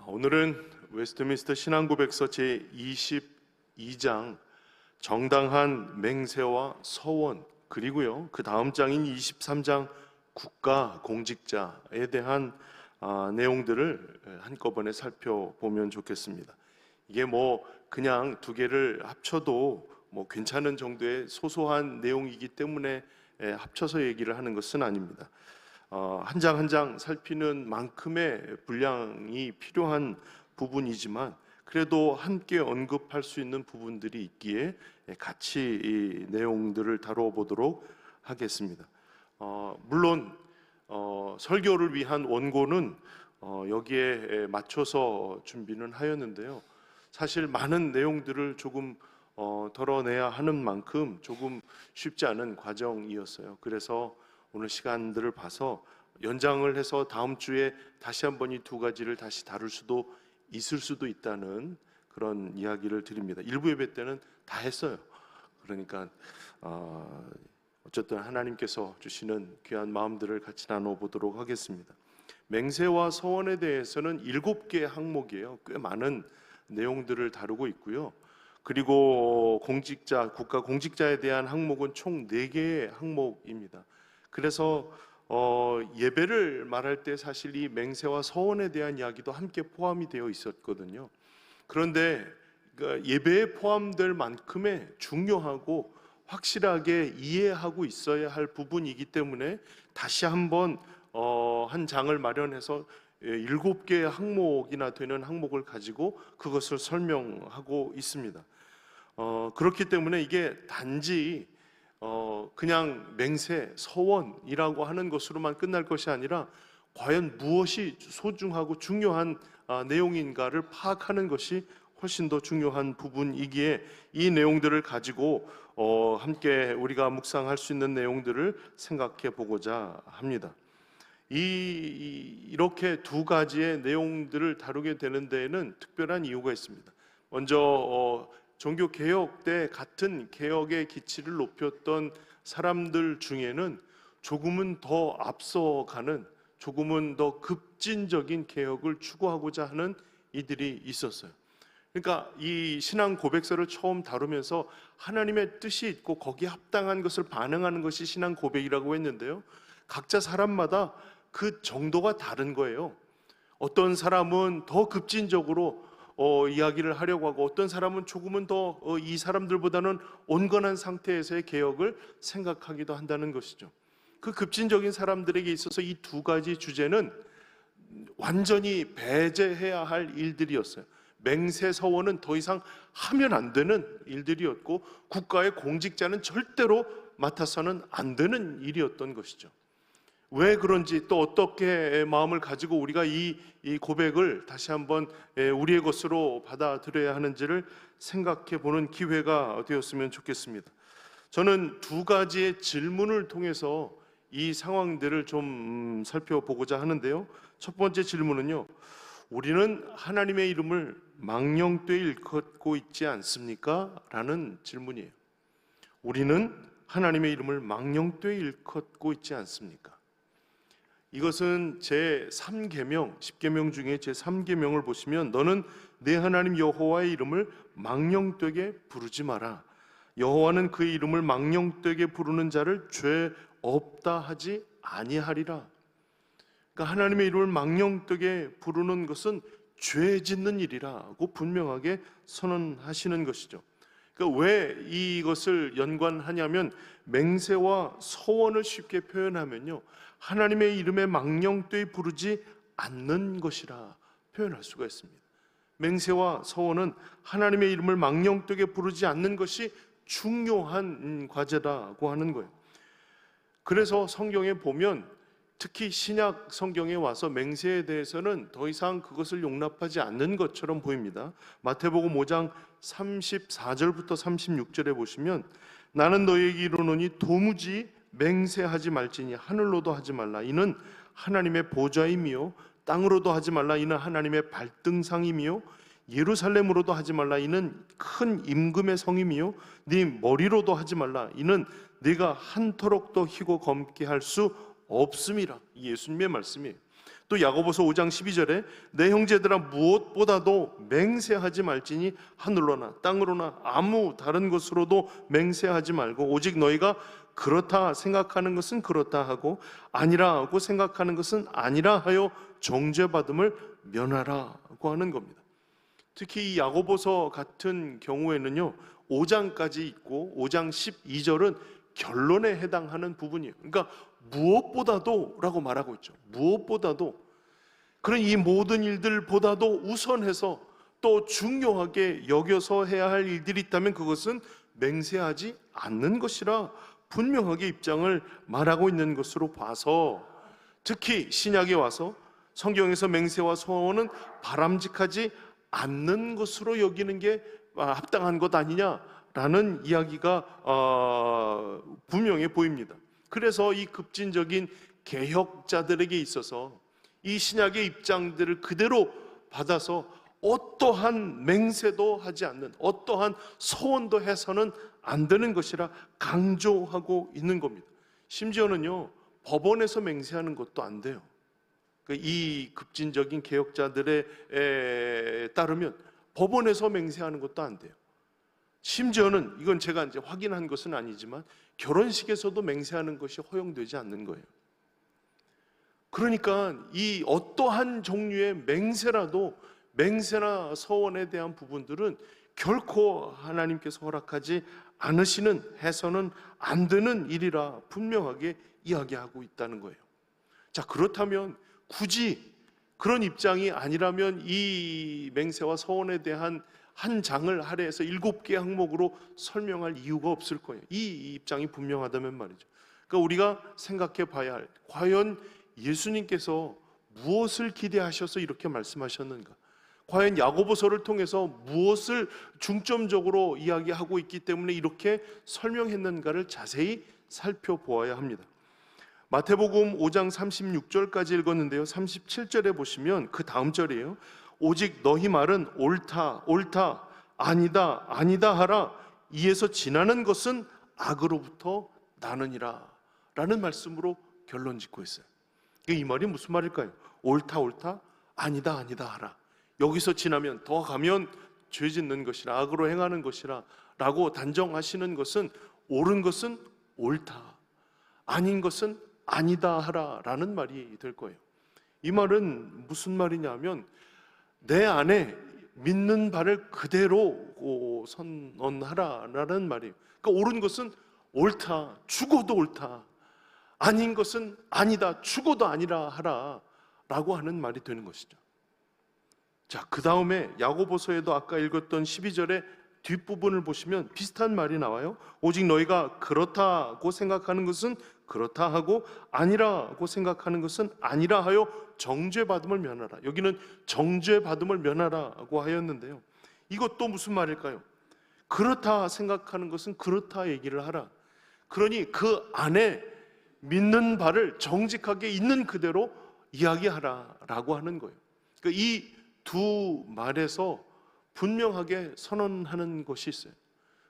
오늘은 웨스트민스터 신앙고백서 제22장 정당한 맹세와 서원, 그리고요 그 다음 장인 23장 국가 공직자에 대한 내용들을 한꺼번에 살펴보면 좋겠습니다. 이게 그냥 두 개를 합쳐도 괜찮은 정도의 소소한 내용이기 때문에 합쳐서 얘기를 하는 것은 아닙니다. 한 장 한 장 살피는 만큼의 분량이 필요한 부분이지만 그래도 함께 언급할 수 있는 부분들이 있기에 같이 이 내용들을 다뤄보도록 하겠습니다. 물론 설교를 위한 원고는 여기에 맞춰서 준비는 하였는데요. 사실 많은 내용들을 조금 덜어내야 하는 만큼 조금 쉽지 않은 과정이었어요. 그래서 오늘 시간들을 봐서 연장을 해서 다음 주에 다시 한번 이 두 가지를 다시 다룰 수도 있을 수도 있다는 그런 이야기를 드립니다. 일부 예배 때는 다 했어요. 그러니까 어쨌든 하나님께서 주시는 귀한 마음들을 같이 나눠보도록 하겠습니다. 맹세와 서원에 대해서는 7개의 항목이에요. 꽤 많은 내용들을 다루고 있고요. 그리고 국가 공직자에 대한 항목은 총 4개의 항목입니다. 그래서 예배를 말할 때 사실 이 맹세와 서원에 대한 이야기도 함께 포함이 되어 있었거든요. 그런데 예배에 포함될 만큼의 중요하고 확실하게 이해하고 있어야 할 부분이기 때문에 다시 한번 한 장을 마련해서 7개의 항목이나 되는 항목을 가지고 그것을 설명하고 있습니다. 그렇기 때문에 이게 단지 그냥 맹세, 서원이라고 하는 것으로만 끝날 것이 아니라 과연 무엇이 소중하고 중요한 내용인가를 파악하는 것이 훨씬 더 중요한 부분이기에 이 내용들을 가지고 함께 우리가 묵상할 수 있는 내용들을 생각해 보고자 합니다. 이렇게 두 가지의 내용들을 다루게 되는 데에는 특별한 이유가 있습니다. 먼저 종교개혁 때 같은 개혁의 기치를 높였던 사람들 중에는 조금은 더 앞서가는, 조금은 더 급진적인 개혁을 추구하고자 하는 이들이 있었어요. 그러니까 이 신앙 고백서를 처음 다루면서 하나님의 뜻이 있고 거기에 합당한 것을 반응하는 것이 신앙 고백이라고 했는데요, 각자 사람마다 그 정도가 다른 거예요. 어떤 사람은 더 급진적으로 이야기를 하려고 하고, 어떤 사람은 조금은 더 이 사람들보다는 온건한 상태에서의 개혁을 생각하기도 한다는 것이죠. 그 급진적인 사람들에게 있어서 이 두 가지 주제는 완전히 배제해야 할 일들이었어요. 맹세 서원은 더 이상 하면 안 되는 일들이었고, 국가의 공직자는 절대로 맡아서는 안 되는 일이었던 것이죠. 왜 그런지, 또 어떻게 마음을 가지고 우리가 이 고백을 다시 한번 우리의 것으로 받아들여야 하는지를 생각해 보는 기회가 되었으면 좋겠습니다. 저는 두 가지의 질문을 통해서 이 상황들을 좀 살펴보고자 하는데요. 첫 번째 질문은요, 우리는 하나님의 이름을 망령되이 일컫고 있지 않습니까? 라는 질문이에요. 우리는 하나님의 이름을 망령되이 일컫고 있지 않습니까? 이것은 제3계명, 10계명 중에 제3계명을 보시면, 너는 내 하나님 여호와의 이름을 망령되게 부르지 마라. 여호와는 그의 이름을 망령되게 부르는 자를 죄 없다 하지 아니하리라. 그러니까 하나님의 이름을 망령되게 부르는 것은 죄 짓는 일이라고 분명하게 선언하시는 것이죠. 그러니까 왜 이것을 연관하냐면, 맹세와 서원을 쉽게 표현하면요, 하나님의 이름에 망령되이 부르지 않는 것이라 표현할 수가 있습니다. 맹세와 서원은 하나님의 이름을 망령되게 부르지 않는 것이 중요한 과제라고 하는 거예요. 그래서 성경에 보면, 특히 신약 성경에 와서 맹세에 대해서는 더 이상 그것을 용납하지 않는 것처럼 보입니다. 마태복음 5장 34절부터 36절에 보시면, 나는 너희에게 이르노니 도무지 맹세하지 말지니 하늘로도 하지 말라. 이는 하나님의 보좌임이요, 땅으로도 하지 말라. 이는 하나님의 발등상임이요, 예루살렘으로도 하지 말라. 이는 큰 임금의 성임이요, 네 머리로도 하지 말라. 이는 네가 한터럭도 희고 검게 할 수 없음이라. 예수님의 말씀이에요. 또 야고보서 5장 12절에 내 형제들아 무엇보다도 맹세하지 말지니 하늘로나 땅으로나 아무 다른 것으로도 맹세하지 말고 오직 너희가 그렇다 생각하는 것은 그렇다 하고 아니라 하고 생각하는 것은 아니라 하여 정죄받음을 면하라고 하는 겁니다. 특히 이 야고보서 같은 경우에는요 5장까지 있고 5장 12절은 결론에 해당하는 부분이에요. 그러니까 무엇보다도 라고 말하고 있죠. 무엇보다도. 그런 이 모든 일들보다도 우선해서 또 중요하게 여겨서 해야 할 일들이 있다면 그것은 맹세하지 않는 것이라 분명하게 입장을 말하고 있는 것으로 봐서, 특히 신약에 와서 성경에서 맹세와 소원은 바람직하지 않는 것으로 여기는 게 합당한 것 아니냐라는 이야기가 분명해 보입니다. 그래서 이 급진적인 개혁자들에게 있어서 이 신약의 입장들을 그대로 받아서 어떠한 맹세도 하지 않는, 어떠한 소원도 해서는 안 되는 것이라 강조하고 있는 겁니다. 심지어는요 법원에서 맹세하는 것도 안 돼요. 이 급진적인 개혁자들에 따르면 법원에서 맹세하는 것도 안 돼요. 심지어는 이건 제가 이제 확인한 것은 아니지만 결혼식에서도 맹세하는 것이 허용되지 않는 거예요. 그러니까 이 어떠한 종류의 맹세나 서원에 대한 부분들은 결코 하나님께서 허락하지 않으시는, 해서는 안 되는 일이라 분명하게 이야기하고 있다는 거예요. 자, 그렇다면 굳이 그런 입장이 아니라면 이 맹세와 서원에 대한 한 장을 할애해서 7개 항목으로 설명할 이유가 없을 거예요. 이 입장이 분명하다면 말이죠. 그러니까 우리가 생각해 봐야 할, 과연 예수님께서 무엇을 기대하셔서 이렇게 말씀하셨는가? 과연 야고보서를 통해서 무엇을 중점적으로 이야기하고 있기 때문에 이렇게 설명했는가를 자세히 살펴보아야 합니다. 마태복음 5장 36절까지 읽었는데요 37절에 보시면 그 다음 절이에요. 오직 너희 말은 옳다 옳다 아니다 아니다 하라 이에서 지나는 것은 악으로부터 나느니라 라는 말씀으로 결론 짓고 있어요. 이 말이 무슨 말일까요? 옳다 옳다 아니다 아니다 하라, 여기서 지나면 더 가면 죄 짓는 것이라 악으로 행하는 것이라 라고 단정하시는 것은 옳은 것은 옳다, 아닌 것은 아니다 하라 라는 말이 될 거예요. 이 말은 무슨 말이냐면 내 안에 믿는 바를 그대로 선언하라 라는 말이에요. 그러니까 옳은 것은 옳다, 죽어도 옳다, 아닌 것은 아니다, 죽어도 아니라 하라 라고 하는 말이 되는 것이죠. 자, 그 다음에 야고보서에도 아까 읽었던 12절의 뒷부분을 보시면 비슷한 말이 나와요. 오직 너희가 그렇다고 생각하는 것은 그렇다 하고 아니라고 생각하는 것은 아니라 하여 정죄받음을 면하라. 여기는 정죄받음을 면하라고 하였는데요, 이것도 무슨 말일까요? 그렇다 생각하는 것은 그렇다 얘기를 하라. 그러니 그 안에 믿는 바를 정직하게 있는 그대로 이야기하라라고 하는 거예요. 그러니까 이 두 말에서 분명하게 선언하는 것이 있어요.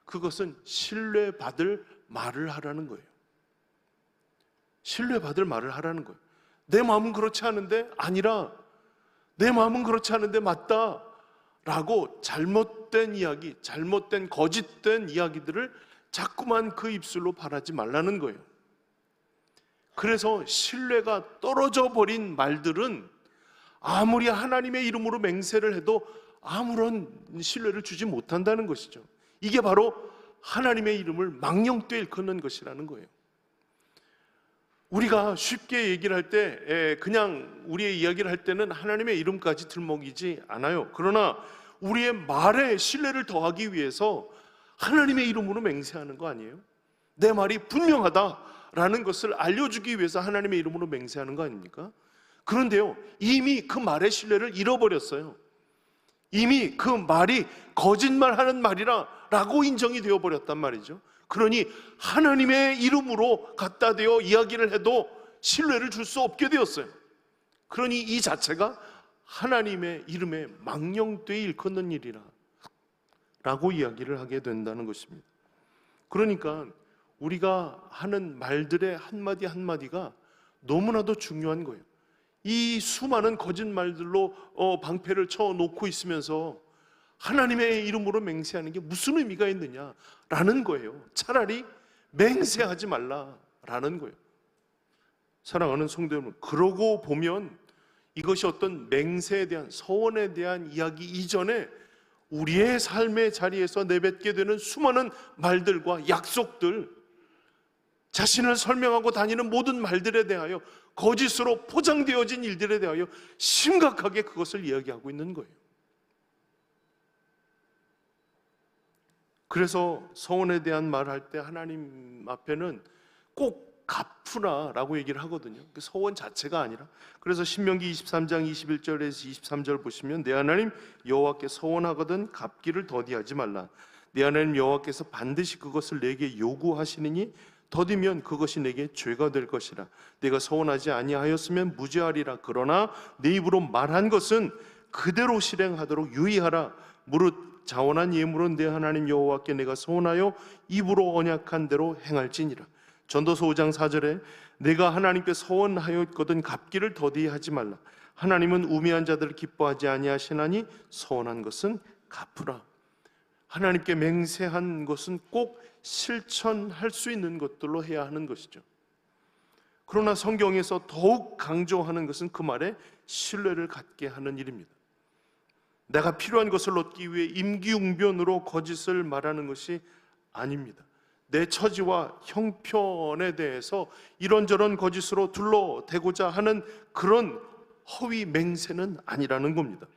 그것은 신뢰받을 말을 하라는 거예요. 신뢰받을 말을 하라는 거예요. 내 마음은 그렇지 않은데 아니라, 내 마음은 그렇지 않은데 맞다 라고 잘못된 이야기, 잘못된 거짓된 이야기들을 자꾸만 그 입술로 발하지 말라는 거예요. 그래서 신뢰가 떨어져 버린 말들은 아무리 하나님의 이름으로 맹세를 해도 아무런 신뢰를 주지 못한다는 것이죠. 이게 바로 하나님의 이름을 망령되이 일컫는 것이라는 거예요. 우리가 쉽게 얘기를 할 때 그냥 우리의 이야기를 할 때는 하나님의 이름까지 들먹이지 않아요. 그러나 우리의 말에 신뢰를 더하기 위해서 하나님의 이름으로 맹세하는 거 아니에요? 내 말이 분명하다라는 것을 알려주기 위해서 하나님의 이름으로 맹세하는 거 아닙니까? 그런데요, 이미 그 말의 신뢰를 잃어버렸어요. 이미 그 말이 거짓말하는 말이라 라고 인정이 되어버렸단 말이죠. 그러니 하나님의 이름으로 갖다 대어 이야기를 해도 신뢰를 줄 수 없게 되었어요. 그러니 이 자체가 하나님의 이름에 망령되이 일컫는 일이라 라고 이야기를 하게 된다는 것입니다. 그러니까 우리가 하는 말들의 한마디 한마디가 너무나도 중요한 거예요. 이 수많은 거짓말들로 방패를 쳐놓고 있으면서 하나님의 이름으로 맹세하는 게 무슨 의미가 있느냐라는 거예요. 차라리 맹세하지 말라라는 거예요. 사랑하는 성도 여러분, 그러고 보면 이것이 어떤 맹세에 대한, 서원에 대한 이야기 이전에 우리의 삶의 자리에서 내뱉게 되는 수많은 말들과 약속들, 자신을 설명하고 다니는 모든 말들에 대하여, 거짓으로 포장되어진 일들에 대하여 심각하게 그것을 이야기하고 있는 거예요. 그래서 서원에 대한 말을 할 때 하나님 앞에는 꼭 갚으라라고 얘기를 하거든요. 그 서원 자체가 아니라. 그래서 신명기 23장 21절에서 23절 보시면, 내 하나님 여호와께 서원하거든 갚기를 더디하지 말라. 내 하나님 여호와께서 반드시 그것을 내게 요구하시느니 더디면 그것이 내게 죄가 될 것이라. 내가 서원하지 아니하였으면 무죄하리라. 그러나 내 입으로 말한 것은 그대로 실행하도록 유의하라. 무릇 자원한 예물은 내 하나님 여호와께 내가 서원하여 입으로 언약한 대로 행할지니라. 전도서 5장 4절에 내가 하나님께 서원하였거든 갚기를 더디하지 말라. 하나님은 우매한 자들을 기뻐하지 아니하시나니 서원한 것은 갚으라. 하나님께 맹세한 것은 꼭 실천할 수 있는 것들로 해야 하는 것이죠. 그러나 성경에서 더욱 강조하는 것은 그 말에 신뢰를 갖게 하는 일입니다. 내가 필요한 것을 얻기 위해 임기응변으로 거짓을 말하는 것이 아닙니다. 내 처지와 형편에 대해서 이런저런 거짓으로 둘러대고자 하는 그런 허위 맹세는 아니라는 겁니다.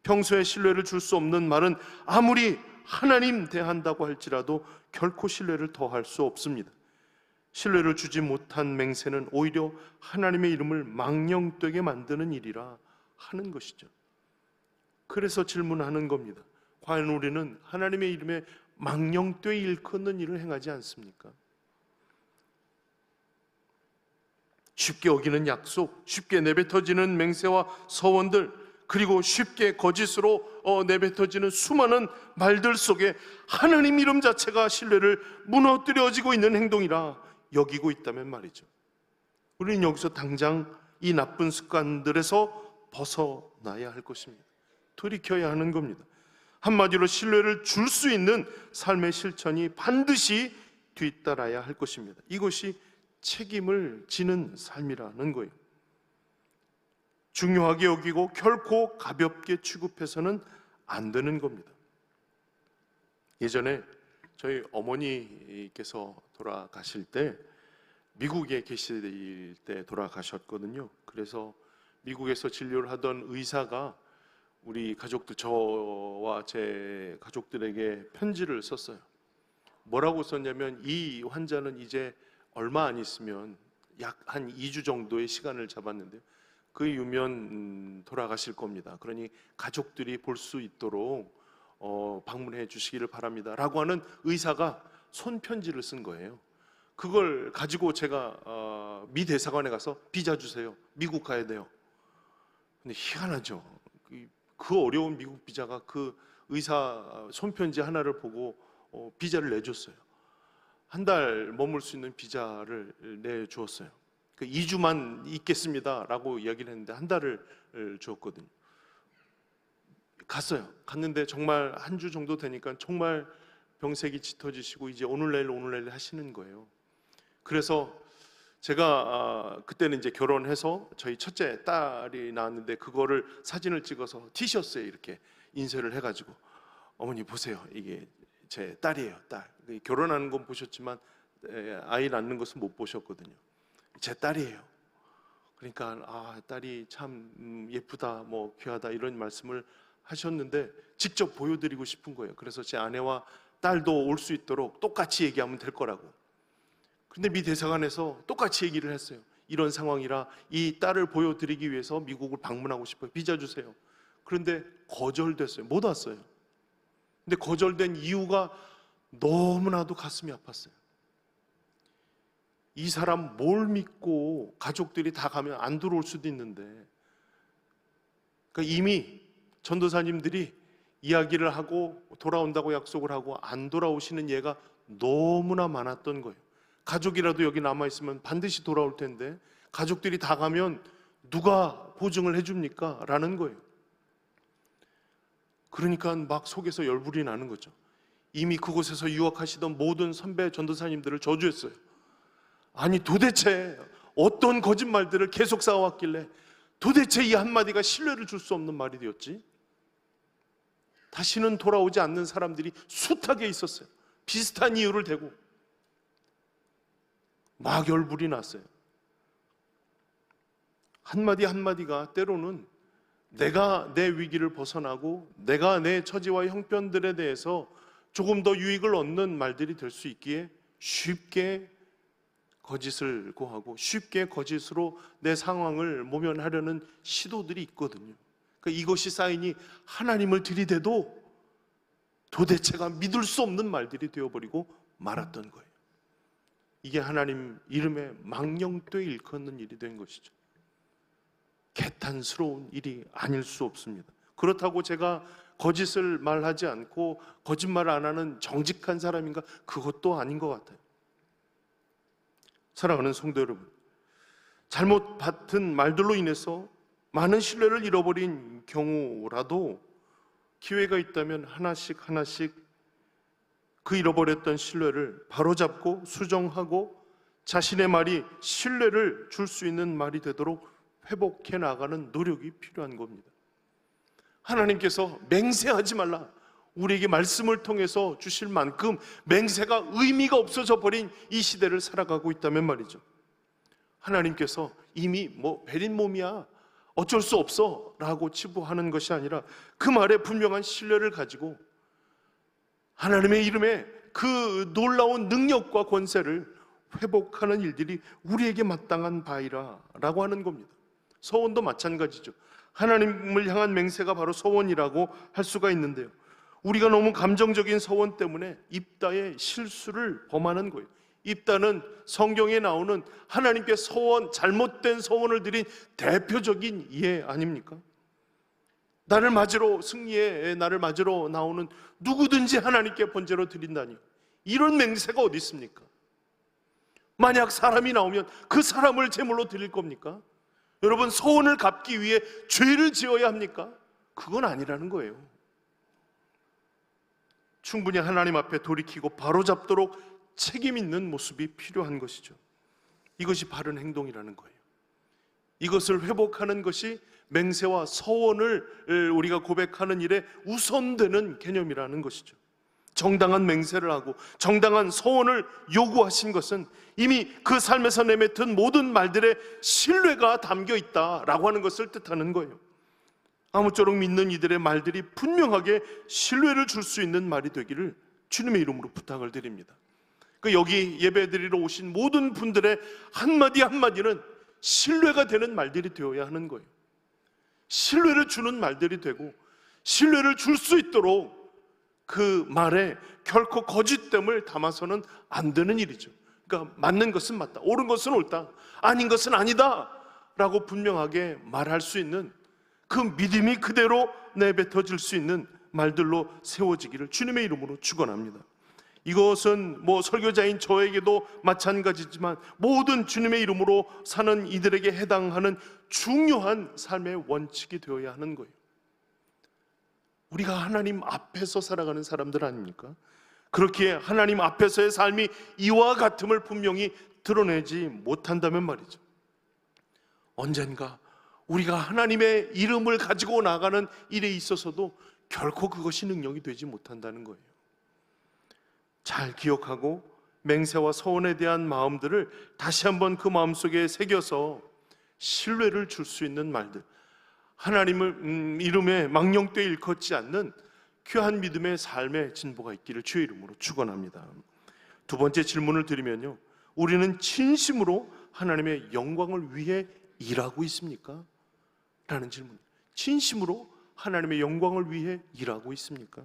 평소에 신뢰를 줄 수 없는 말은 아무리 하나님 대한다고 할지라도 결코 신뢰를 더할 수 없습니다. 신뢰를 주지 못한 맹세는 오히려 하나님의 이름을 망령되게 만드는 일이라 하는 것이죠. 그래서 질문하는 겁니다. 과연 우리는 하나님의 이름에 망령되이 일컫는 일을 행하지 않습니까? 쉽게 어기는 약속, 쉽게 내뱉어지는 맹세와 서원들, 그리고 쉽게 거짓으로 내뱉어지는 수많은 말들 속에 하나님 이름 자체가 신뢰를 무너뜨려지고 있는 행동이라 여기고 있다면 말이죠. 우리는 여기서 당장 이 나쁜 습관들에서 벗어나야 할 것입니다. 돌이켜야 하는 겁니다. 한마디로 신뢰를 줄 수 있는 삶의 실천이 반드시 뒤따라야 할 것입니다. 이것이 책임을 지는 삶이라는 거예요. 중요하게 여기고 결코 가볍게 취급해서는 안 되는 겁니다. 예전에 저희 어머니께서 돌아가실 때, 미국에 계실 때 돌아가셨거든요. 그래서 미국에서 진료를 하던 의사가 우리 가족들, 저와 제 가족들에게 편지를 썼어요. 뭐라고 썼냐면, 이 환자는 이제 얼마 안 있으면 약 한 2주 정도의 시간을 잡았는데 그 이후면 돌아가실 겁니다. 그러니 가족들이 볼 수 있도록 방문해 주시기를 바랍니다 라고 하는 의사가 손편지를 쓴 거예요. 그걸 가지고 제가 미 대사관에 가서 비자 주세요, 미국 가야 돼요. 근데 희한하죠. 그 어려운 미국 비자가 그 의사 손편지 하나를 보고 비자를 내줬어요. 한 달 머물 수 있는 비자를 내주었어요. 2주만 있겠습니다 라고 이야기를 했는데 한 달을 주었거든요. 갔는데 정말 한 주 정도 되니까 정말 병색이 짙어지시고 이제 오늘 내일 하시는 거예요. 그래서 제가 그때는 이제 결혼해서 저희 첫째 딸이 나왔는데 그거를 사진을 찍어서 티셔츠에 이렇게 인쇄를 해가지고, 어머니 보세요, 이게 제 딸이에요, 딸. 결혼하는 건 보셨지만 아이 낳는 것은 못 보셨거든요. 제 딸이에요. 그러니까 딸이 참 예쁘다, 뭐 귀하다 이런 말씀을 하셨는데 직접 보여드리고 싶은 거예요. 그래서 제 아내와 딸도 올 수 있도록 똑같이 얘기하면 될 거라고. 근데 미 대사관에서 똑같이 얘기를 했어요. 이런 상황이라 이 딸을 보여드리기 위해서 미국을 방문하고 싶어요, 비자 주세요. 그런데 거절됐어요. 못 왔어요. 근데 거절된 이유가 너무나도 가슴이 아팠어요. 이 사람 뭘 믿고 가족들이 다 가면 안 들어올 수도 있는데, 그러니까 이미 전도사님들이 이야기를 하고 돌아온다고 약속을 하고 안 돌아오시는 예가 너무나 많았던 거예요. 가족이라도 여기 남아있으면 반드시 돌아올 텐데 가족들이 다 가면 누가 보증을 해줍니까? 라는 거예요. 그러니까 막 속에서 열불이 나는 거죠. 이미 그곳에서 유학하시던 모든 선배 전도사님들을 저주했어요. 아니 도대체 어떤 거짓말들을 계속 쌓아왔길래 도대체 이 한마디가 신뢰를 줄 수 없는 말이 되었지? 다시는 돌아오지 않는 사람들이 숱하게 있었어요. 비슷한 이유를 대고 막 열불이 났어요. 한마디 한마디가 때로는 내가 내 위기를 벗어나고 내가 내 처지와 형편들에 대해서 조금 더 유익을 얻는 말들이 될 수 있기에 쉽게 거짓을 고하고 쉽게 거짓으로 내 상황을 모면하려는 시도들이 있거든요. 그러니까 이것이 쌓이니 하나님을 들이대도 도대체가 믿을 수 없는 말들이 되어버리고 말았던 거예요. 이게 하나님 이름에 망령되이 일컫는 일이 된 것이죠. 개탄스러운 일이 아닐 수 없습니다. 그렇다고 제가 거짓을 말하지 않고 거짓말 안 하는 정직한 사람인가? 그것도 아닌 것 같아요. 사랑하는 성도 여러분, 잘못 받은 말들로 인해서 많은 신뢰를 잃어버린 경우라도 기회가 있다면 하나씩 그 잃어버렸던 신뢰를 바로잡고 수정하고 자신의 말이 신뢰를 줄 수 있는 말이 되도록 회복해 나가는 노력이 필요한 겁니다. 하나님께서 맹세하지 말라, 우리에게 말씀을 통해서 주실 만큼 맹세가 의미가 없어져 버린 이 시대를 살아가고 있다면 말이죠. 하나님께서 이미 베린 몸이야, 어쩔 수 없어 라고 치부하는 것이 아니라 그 말에 분명한 신뢰를 가지고 하나님의 이름에 그 놀라운 능력과 권세를 회복하는 일들이 우리에게 마땅한 바이라 라고 하는 겁니다. 서원도 마찬가지죠. 하나님을 향한 맹세가 바로 서원이라고 할 수가 있는데요, 우리가 너무 감정적인 서원 때문에 입다의 실수를 범하는 거예요. 입다는 성경에 나오는 하나님께 서원, 잘못된 서원을 드린 대표적인 예 아닙니까? 나를 맞으러, 승리의 나를 맞으러 나오는 누구든지 하나님께 번제로 드린다니, 이런 맹세가 어디 있습니까? 만약 사람이 나오면 그 사람을 제물로 드릴 겁니까? 여러분, 서원을 갚기 위해 죄를 지어야 합니까? 그건 아니라는 거예요. 충분히 하나님 앞에 돌이키고 바로잡도록 책임 있는 모습이 필요한 것이죠. 이것이 바른 행동이라는 거예요. 이것을 회복하는 것이 맹세와 서원을 우리가 고백하는 일에 우선되는 개념이라는 것이죠. 정당한 맹세를 하고 정당한 서원을 요구하신 것은 이미 그 삶에서 내뱉은 모든 말들의 신뢰가 담겨 있다라고 하는 것을 뜻하는 거예요. 아무쪼록 믿는 이들의 말들이 분명하게 신뢰를 줄 수 있는 말이 되기를 주님의 이름으로 부탁을 드립니다. 여기 예배드리러 오신 모든 분들의 한마디 한마디는 신뢰가 되는 말들이 되어야 하는 거예요. 신뢰를 주는 말들이 되고 신뢰를 줄 수 있도록 그 말에 결코 거짓됨을 담아서는 안 되는 일이죠. 그러니까 맞는 것은 맞다, 옳은 것은 옳다, 아닌 것은 아니다 라고 분명하게 말할 수 있는 그 믿음이 그대로 내뱉어질 수 있는 말들로 세워지기를 주님의 이름으로 축원합니다. 이것은 설교자인 저에게도 마찬가지지만 모든 주님의 이름으로 사는 이들에게 해당하는 중요한 삶의 원칙이 되어야 하는 거예요. 우리가 하나님 앞에서 살아가는 사람들 아닙니까? 그렇기에 하나님 앞에서의 삶이 이와 같음을 분명히 드러내지 못한다면 말이죠, 언젠가 우리가 하나님의 이름을 가지고 나가는 일에 있어서도 결코 그것이 능력이 되지 못한다는 거예요. 잘 기억하고 맹세와 서원에 대한 마음들을 다시 한번 그 마음속에 새겨서 신뢰를 줄 수 있는 말들, 하나님을 이름에 망령되이 일컫지 않는 귀한 믿음의 삶의 진보가 있기를 주의 이름으로 축원합니다. 두 번째 질문을 드리면요, 우리는 진심으로 하나님의 영광을 위해 일하고 있습니까? 라는 질문. 진심으로 하나님의 영광을 위해 일하고 있습니까?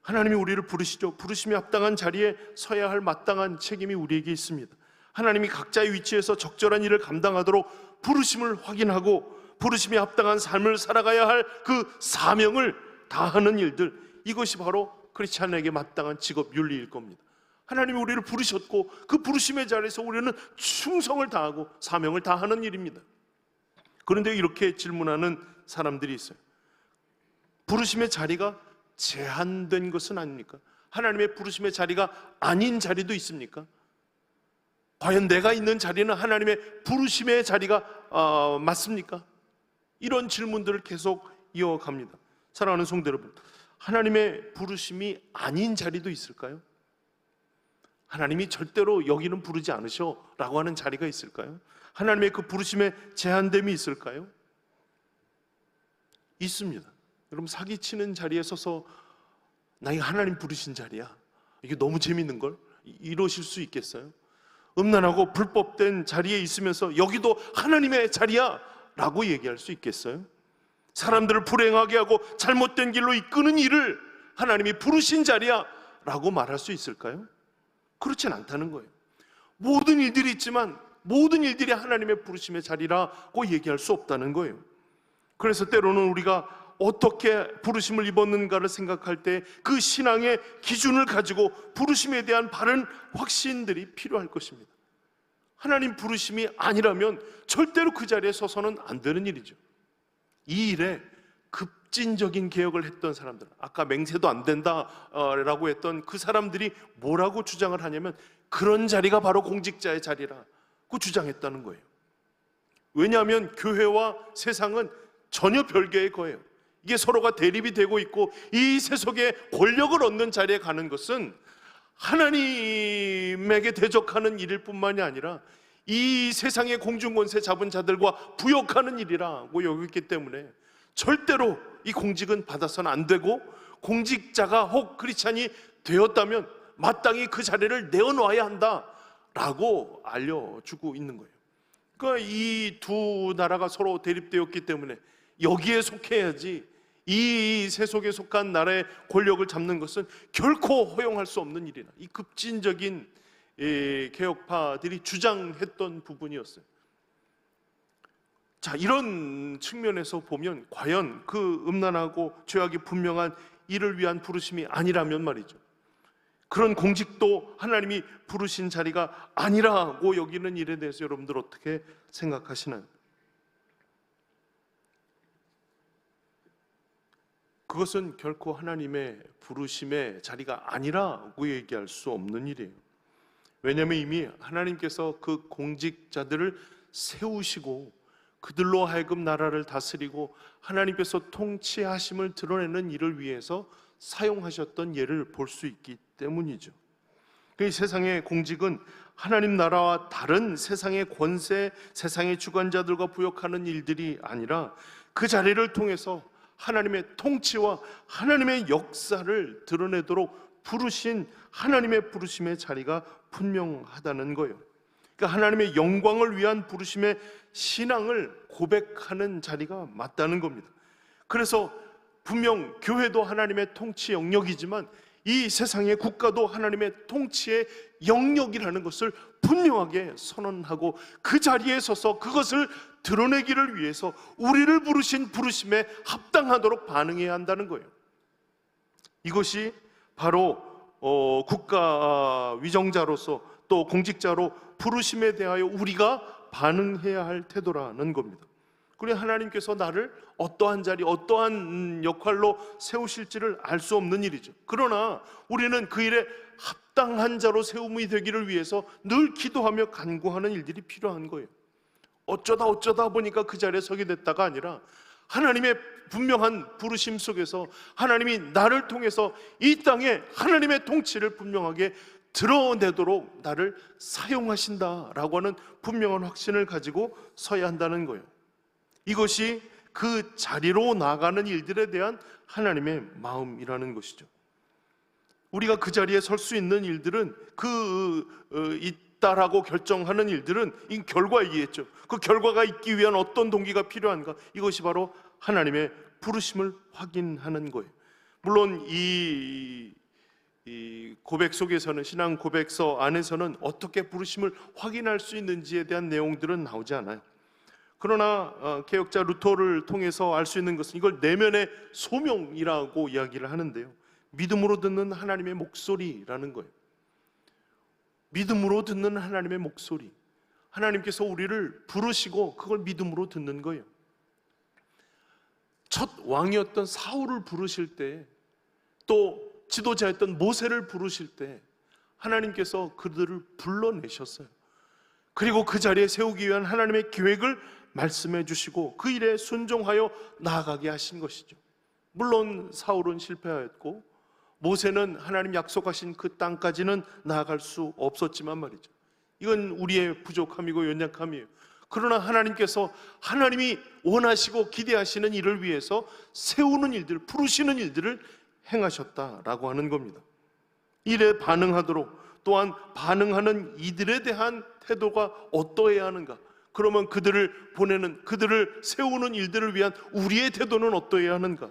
하나님이 우리를 부르시죠. 부르심에 합당한 자리에 서야 할 마땅한 책임이 우리에게 있습니다. 하나님이 각자의 위치에서 적절한 일을 감당하도록 부르심을 확인하고 부르심에 합당한 삶을 살아가야 할 그 사명을 다하는 일들, 이것이 바로 크리스찬에게 마땅한 직업 윤리일 겁니다. 하나님이 우리를 부르셨고 그 부르심의 자리에서 우리는 충성을 다하고 사명을 다하는 일입니다. 그런데 이렇게 질문하는 사람들이 있어요. 부르심의 자리가 제한된 것은 아닙니까? 하나님의 부르심의 자리가 아닌 자리도 있습니까? 과연 내가 있는 자리는 하나님의 부르심의 자리가 맞습니까? 이런 질문들을 계속 이어갑니다. 사랑하는 성도 여러분, 하나님의 부르심이 아닌 자리도 있을까요? 하나님이 절대로 여기는 부르지 않으셔 라고 하는 자리가 있을까요? 하나님의 그 부르심의 제한됨이 있을까요? 있습니다. 여러분, 사기치는 자리에 서서 나 이거 하나님 부르신 자리야, 이게 너무 재밌는 걸, 이러실 수 있겠어요? 음란하고 불법된 자리에 있으면서 여기도 하나님의 자리야 라고 얘기할 수 있겠어요? 사람들을 불행하게 하고 잘못된 길로 이끄는 일을 하나님이 부르신 자리야 라고 말할 수 있을까요? 그렇진 않다는 거예요. 모든 일들이 있지만 모든 일들이 하나님의 부르심의 자리라고 얘기할 수 없다는 거예요. 그래서 때로는 우리가 어떻게 부르심을 입었는가를 생각할 때 그 신앙의 기준을 가지고 부르심에 대한 바른 확신들이 필요할 것입니다. 하나님 부르심이 아니라면 절대로 그 자리에 서서는 안 되는 일이죠. 이 일에 급진적인 개혁을 했던 사람들, 아까 맹세도 안 된다라고 했던 그 사람들이 뭐라고 주장을 하냐면 그런 자리가 바로 공직자의 자리라고 주장했다는 거예요. 왜냐하면 교회와 세상은 전혀 별개의 거예요. 이게 서로가 대립이 되고 있고 이 세속의 권력을 얻는 자리에 가는 것은 하나님에게 대적하는 일일 뿐만이 아니라 이 세상의 공중권세 잡은 자들과 부역하는 일이라고 여겼기 때문에 절대로 이 공직은 받아서는 안 되고, 공직자가 혹 크리스찬이 되었다면 마땅히 그 자리를 내어놓아야 한다라고 알려주고 있는 거예요. 그러니까 이 두 나라가 서로 대립되었기 때문에 여기에 속해야지 이 세속에 속한 나라의 권력을 잡는 것은 결코 허용할 수 없는 일이라, 이 급진적인 개혁파들이 주장했던 부분이었어요. 자, 이런 측면에서 보면 과연 그 음란하고 죄악이 분명한 일을 위한 부르심이 아니라면 말이죠, 그런 공직도 하나님이 부르신 자리가 아니라고 여기는 일에 대해서 여러분들 어떻게 생각하시나요? 그것은 결코 하나님의 부르심의 자리가 아니라고 얘기할 수 없는 일이에요. 왜냐하면 이미 하나님께서 그 공직자들을 세우시고 그들로 하여금 나라를 다스리고 하나님께서 통치하심을 드러내는 일을 위해서 사용하셨던 예를 볼 수 있기 때문이죠. 이 세상의 공직은 하나님 나라와 다른 세상의 권세, 세상의 주관자들과 부역하는 일들이 아니라 그 자리를 통해서 하나님의 통치와 하나님의 역사를 드러내도록 부르신 하나님의 부르심의 자리가 분명하다는 거예요. 그러니까 하나님의 영광을 위한 부르심의 신앙을 고백하는 자리가 맞다는 겁니다. 그래서 분명 교회도 하나님의 통치 영역이지만 이 세상의 국가도 하나님의 통치의 영역이라는 것을 분명하게 선언하고 그 자리에 서서 그것을 드러내기를 위해서 우리를 부르신 부르심에 합당하도록 반응해야 한다는 거예요. 이것이 바로 국가 위정자로서 또 공직자로 부르심에 대하여 우리가 반응해야 할 태도라는 겁니다. 그리고 하나님께서 나를 어떠한 자리, 어떠한 역할로 세우실지를 알 수 없는 일이죠. 그러나 우리는 그 일에 합당한 자로 세움이 되기를 위해서 늘 기도하며 간구하는 일들이 필요한 거예요. 어쩌다 보니까 그 자리에 서게 됐다가 아니라 하나님의 분명한 부르심 속에서 하나님이 나를 통해서 이 땅에 하나님의 통치를 분명하게 드러내도록 나를 사용하신다라고 하는 분명한 확신을 가지고 서야 한다는 거예요. 이것이 그 자리로 나가는 일들에 대한 하나님의 마음이라는 것이죠. 우리가 그 자리에 설 수 있는 일들은 있다라고 결정하는 일들은 이 결과이겠죠. 그 결과가 있기 위한 어떤 동기가 필요한가? 이것이 바로 하나님의 부르심을 확인하는 거예요. 물론 이 고백 속에서는, 신앙 고백서 안에서는 어떻게 부르심을 확인할 수 있는지에 대한 내용들은 나오지 않아요. 그러나 개혁자 루터를 통해서 알 수 있는 것은 이걸 내면의 소명이라고 이야기를 하는데요, 믿음으로 듣는 하나님의 목소리라는 거예요. 믿음으로 듣는 하나님의 목소리, 하나님께서 우리를 부르시고 그걸 믿음으로 듣는 거예요. 첫 왕이었던 사울을 부르실 때, 또 지도자였던 모세를 부르실 때 하나님께서 그들을 불러내셨어요. 그리고 그 자리에 세우기 위한 하나님의 계획을 말씀해 주시고 그 일에 순종하여 나아가게 하신 것이죠. 물론 사울은 실패하였고 모세는 하나님 약속하신 그 땅까지는 나아갈 수 없었지만 말이죠. 이건 우리의 부족함이고 연약함이에요. 그러나 하나님께서 하나님이 원하시고 기대하시는 일을 위해서 세우는 일들, 부르시는 일들을 행하셨다라고 하는 겁니다. 일에 반응하도록, 또한 반응하는 이들에 대한 태도가 어떠해야 하는가? 그러면 그들을 보내는, 그들을 세우는 일들을 위한 우리의 태도는 어떠해야 하는가?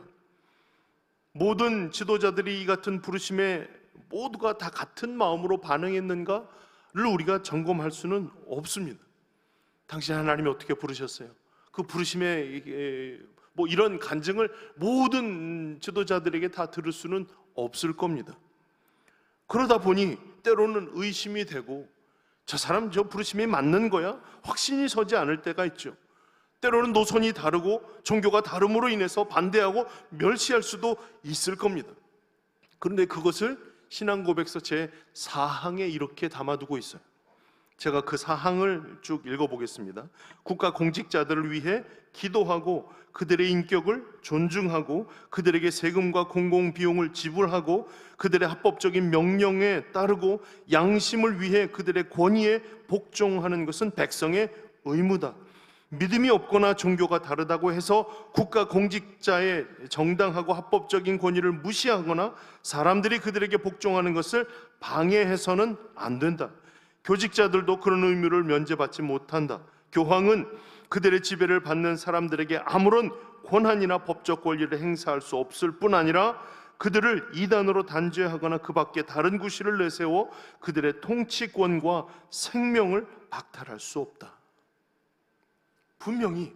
모든 지도자들이 이 같은 부르심에 모두가 다 같은 마음으로 반응했는가를 우리가 점검할 수는 없습니다. 당신 하나님이 어떻게 부르셨어요? 그 부르심에 뭐 이런 간증을 모든 지도자들에게 다 들을 수는 없을 겁니다. 그러다 보니 때로는 의심이 되고, 저 사람 저 부르심이 맞는 거야? 확신이 서지 않을 때가 있죠. 때로는 노선이 다르고 종교가 다름으로 인해서 반대하고 멸시할 수도 있을 겁니다. 그런데 그것을 신앙고백서 제 4항에 이렇게 담아두고 있어요. 제가 그 4항을 쭉 읽어보겠습니다. 국가 공직자들을 위해 기도하고 그들의 인격을 존중하고 그들에게 세금과 공공비용을 지불하고 그들의 합법적인 명령에 따르고 양심을 위해 그들의 권위에 복종하는 것은 백성의 의무다. 믿음이 없거나 종교가 다르다고 해서 국가 공직자의 정당하고 합법적인 권위를 무시하거나 사람들이 그들에게 복종하는 것을 방해해서는 안 된다. 교직자들도 그런 의무를 면제받지 못한다. 교황은 그들의 지배를 받는 사람들에게 아무런 권한이나 법적 권리를 행사할 수 없을 뿐 아니라 그들을 이단으로 단죄하거나 그 밖에 다른 구실을 내세워 그들의 통치권과 생명을 박탈할 수 없다. 분명히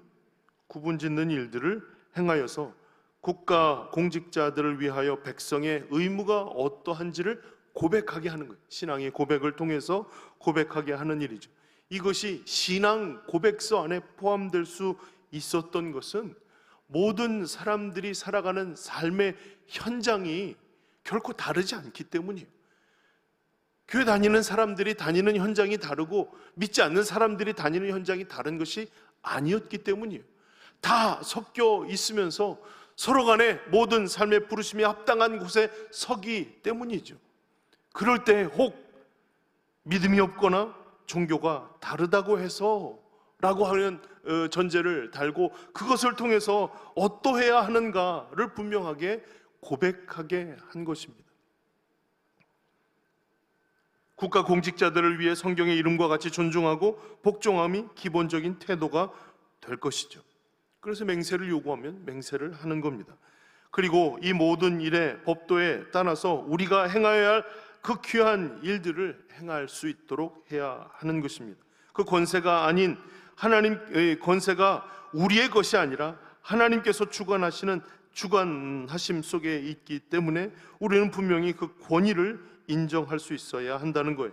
구분짓는 일들을 행하여서 국가 공직자들을 위하여 백성의 의무가 어떠한지를 고백하게 하는 거예요. 신앙의 고백을 통해서 고백하게 하는 일이죠. 이것이 신앙 고백서 안에 포함될 수 있었던 것은 모든 사람들이 살아가는 삶의 현장이 결코 다르지 않기 때문이에요. 교회 다니는 사람들이 다니는 현장이 다르고 믿지 않는 사람들이 다니는 현장이 다른 것이 아니었기 때문이에요. 다 섞여 있으면서 서로 간에 모든 삶의 부르심이 합당한 곳에 서기 때문이죠. 그럴 때 혹 믿음이 없거나 종교가 다르다고 해서 라고 하는 전제를 달고 그것을 통해서 어떠해야 하는가를 분명하게 고백하게 한 것입니다. 국가 공직자들을 위해 성경의 이름과 같이 존중하고 복종함이 기본적인 태도가 될 것이죠. 그래서 맹세를 요구하면 맹세를 하는 겁니다. 그리고 이 모든 일의 법도에 따라서 우리가 행하여야 할 그 귀한 일들을 행할 수 있도록 해야 하는 것입니다. 그 권세가 아닌 하나님의 권세가 우리의 것이 아니라 하나님께서 주관하시는 주관하심 속에 있기 때문에 우리는 분명히 그 권위를 인정할 수 있어야 한다는 거예요.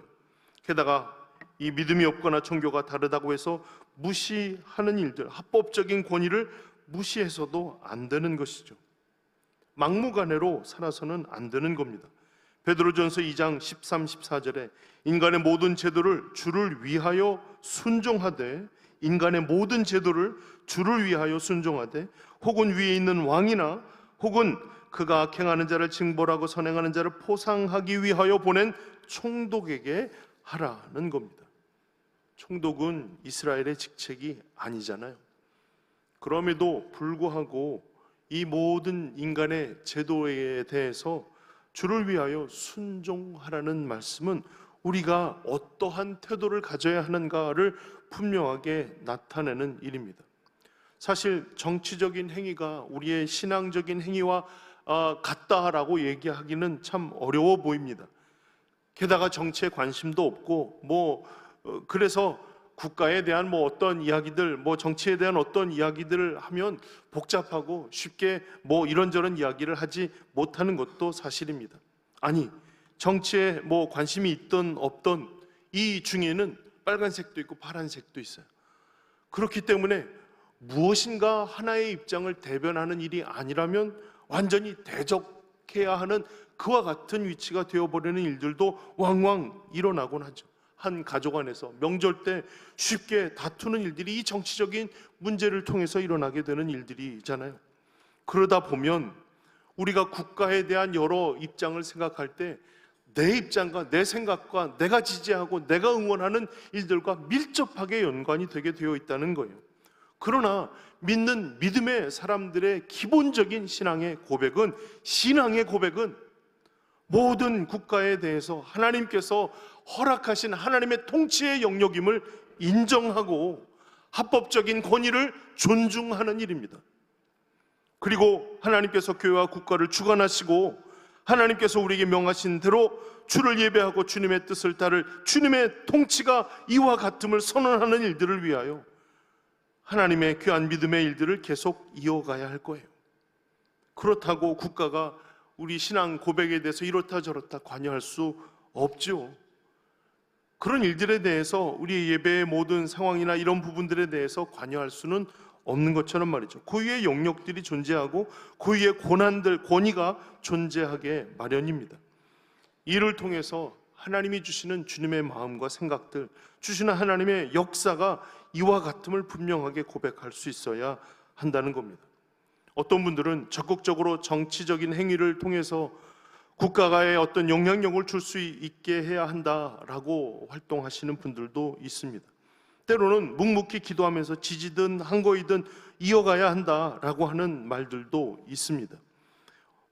게다가 이 믿음이 없거나 종교가 다르다고 해서 무시하는 일들, 합법적인 권위를 무시해서도 안 되는 것이죠. 막무가내로 살아서는 안 되는 겁니다. 베드로전서 2장 13, 14절에 인간의 모든 제도를 주를 위하여 순종하되, 인간의 모든 제도를 주를 위하여 순종하되 혹은 위에 있는 왕이나 혹은 그가 악행하는 자를 징벌하고 선행하는 자를 포상하기 위하여 보낸 총독에게 하라는 겁니다. 총독은 이스라엘의 직책이 아니잖아요. 그럼에도 불구하고 이 모든 인간의 제도에 대해서 주를 위하여 순종하라는 말씀은 우리가 어떠한 태도를 가져야 하는가를 분명하게 나타내는 일입니다. 사실 정치적인 행위가 우리의 신앙적인 행위와 같다라고 얘기하기는 참 어려워 보입니다. 게다가 정치에 관심도 없고 그래서 국가에 대한 어떤 이야기들, 정치에 대한 어떤 이야기들을 하면 복잡하고 쉽게 이런저런 이야기를 하지 못하는 것도 사실입니다. 아니, 정치에 관심이 있던 없던 이 중에는 빨간색도 있고 파란색도 있어요. 그렇기 때문에 무엇인가 하나의 입장을 대변하는 일이 아니라면 완전히 대적해야 하는 그와 같은 위치가 되어버리는 일들도 왕왕 일어나곤 하죠. 한 가족 안에서 명절 때 쉽게 다투는 일들이 이 정치적인 문제를 통해서 일어나게 되는 일들이잖아요. 그러다 보면 우리가 국가에 대한 여러 입장을 생각할 때 내 입장과 내 생각과 내가 지지하고 내가 응원하는 일들과 밀접하게 연관이 되게 되어 있다는 거예요. 그러나 믿는 믿음의 사람들의 기본적인 신앙의 고백은 모든 국가에 대해서 하나님께서 허락하신 하나님의 통치의 영역임을 인정하고 합법적인 권위를 존중하는 일입니다. 그리고 하나님께서 교회와 국가를 주관하시고 하나님께서 우리에게 명하신 대로 주를 예배하고 주님의 뜻을 따를 주님의 통치가 이와 같음을 선언하는 일들을 위하여 하나님의 귀한 믿음의 일들을 계속 이어가야 할 거예요. 그렇다고 국가가 우리 신앙 고백에 대해서 이렇다 저렇다 관여할 수 없죠. 그런 일들에 대해서 우리 예배의 모든 상황이나 이런 부분들에 대해서 관여할 수는 없는 것처럼 말이죠. 고유의 영역들이 존재하고 고유의 권위가 존재하게 마련입니다. 이를 통해서 하나님이 주시는 주님의 마음과 생각들, 주시는 하나님의 역사가 이와 같음을 분명하게 고백할 수 있어야 한다는 겁니다. 어떤 분들은 적극적으로 정치적인 행위를 통해서 국가가에 어떤 영향력을 줄 수 있게 해야 한다라고 활동하시는 분들도 있습니다. 때로는 묵묵히 기도하면서 지지든 한거이든 이어가야 한다라고 하는 말들도 있습니다.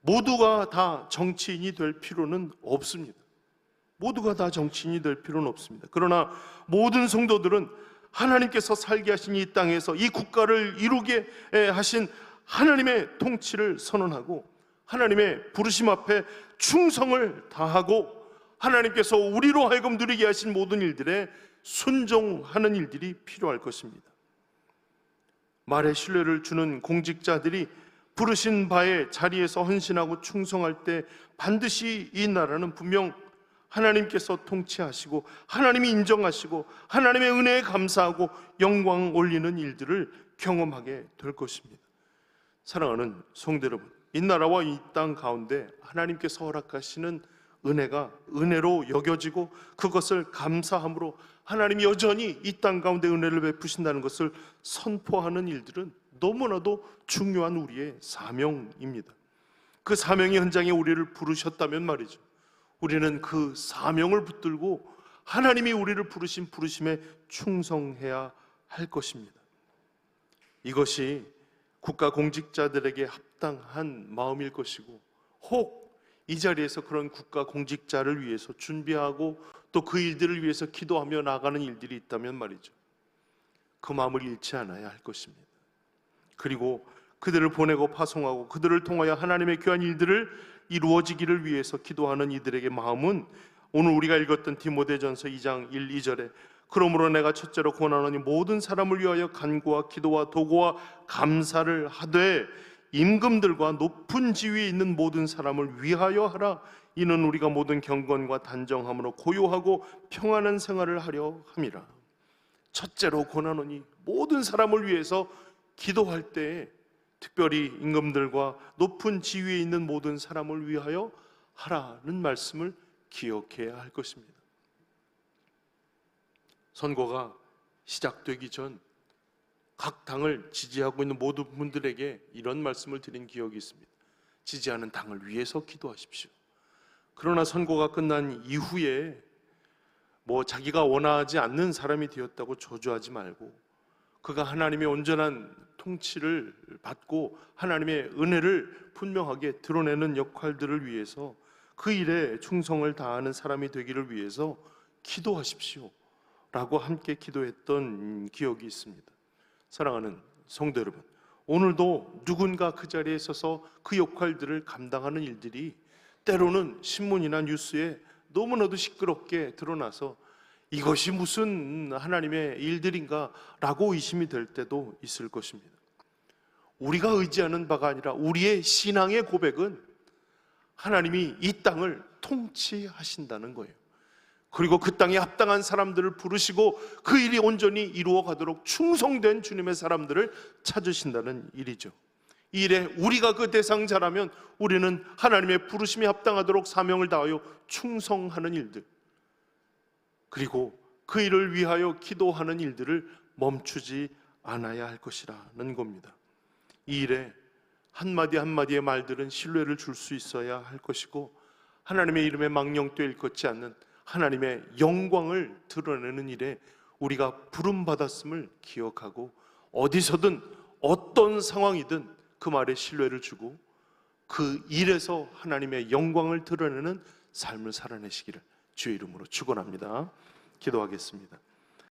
모두가 다 정치인이 될 필요는 없습니다. 그러나 모든 성도들은 하나님께서 살게 하신 이 땅에서 이 국가를 이루게 하신 하나님의 통치를 선언하고 하나님의 부르심 앞에 충성을 다하고 하나님께서 우리로 하여금 누리게 하신 모든 일들에 순종하는 일들이 필요할 것입니다. 말에 신뢰를 주는 공직자들이 부르신 바의 자리에서 헌신하고 충성할 때 반드시 이 나라는 분명 하나님께서 통치하시고 하나님이 인정하시고 하나님의 은혜에 감사하고 영광 올리는 일들을 경험하게 될 것입니다. 사랑하는 성도 여러분, 이 나라와 이 땅 가운데 하나님께서 허락하시는 은혜가 은혜로 여겨지고 그것을 감사함으로 하나님이 여전히 이 땅 가운데 은혜를 베푸신다는 것을 선포하는 일들은 너무나도 중요한 우리의 사명입니다. 그 사명의 현장에 우리를 부르셨다면 말이죠, 우리는 그 사명을 붙들고 하나님이 우리를 부르신 부르심에 충성해야 할 것입니다. 이것이 국가 공직자들에게 합당한 마음일 것이고, 혹 이 자리에서 그런 국가 공직자를 위해서 준비하고 또 그 일들을 위해서 기도하며 나가는 일들이 있다면 말이죠, 그 마음을 잃지 않아야 할 것입니다. 그리고 그들을 보내고 파송하고 그들을 통하여 하나님의 귀한 일들을 이루어지기를 위해서 기도하는 이들에게 마음은 오늘 우리가 읽었던 디모데전서 2장 1, 2절에 그러므로 내가 첫째로 권하노니 모든 사람을 위하여 간구와 기도와 도구와 감사를 하되 임금들과 높은 지위에 있는 모든 사람을 위하여 하라. 이는 우리가 모든 경건과 단정함으로 고요하고 평안한 생활을 하려 함이라. 첫째로 권하노니 모든 사람을 위해서 기도할 때 특별히 임금들과 높은 지위에 있는 모든 사람을 위하여 하라는 말씀을 기억해야 할 것입니다. 선거가 시작되기 전 각 당을 지지하고 있는 모든 분들에게 이런 말씀을 드린 기억이 있습니다. 지지하는 당을 위해서 기도하십시오. 그러나 선거가 끝난 이후에 자기가 원하지 않는 사람이 되었다고 저주하지 말고 그가 하나님의 온전한 통치를 받고 하나님의 은혜를 분명하게 드러내는 역할들을 위해서 그 일에 충성을 다하는 사람이 되기를 위해서 기도하십시오 라고 함께 기도했던 기억이 있습니다. 사랑하는 성도 여러분, 오늘도 누군가 그 자리에 서서 그 역할들을 감당하는 일들이 때로는 신문이나 뉴스에 너무나도 시끄럽게 드러나서 이것이 무슨 하나님의 일들인가 라고 의심이 될 때도 있을 것입니다. 우리가 의지하는 바가 아니라 우리의 신앙의 고백은 하나님이 이 땅을 통치하신다는 거예요. 그리고 그 땅에 합당한 사람들을 부르시고 그 일이 온전히 이루어 가도록 충성된 주님의 사람들을 찾으신다는 일이죠. 이 일에 우리가 그 대상자라면 우리는 하나님의 부르심에 합당하도록 사명을 다하여 충성하는 일들, 그리고 그 일을 위하여 기도하는 일들을 멈추지 않아야 할 것이라는 겁니다. 이 일에 한마디 한마디의 말들은 신뢰를 줄 수 있어야 할 것이고, 하나님의 이름에 망령되어 일컫지 않는 하나님의 영광을 드러내는 일에 우리가 부름받았음을 기억하고, 어디서든 어떤 상황이든 그 말에 신뢰를 주고 그 일에서 하나님의 영광을 드러내는 삶을 살아내시기를 주의 이름으로 축원합니다. 기도하겠습니다.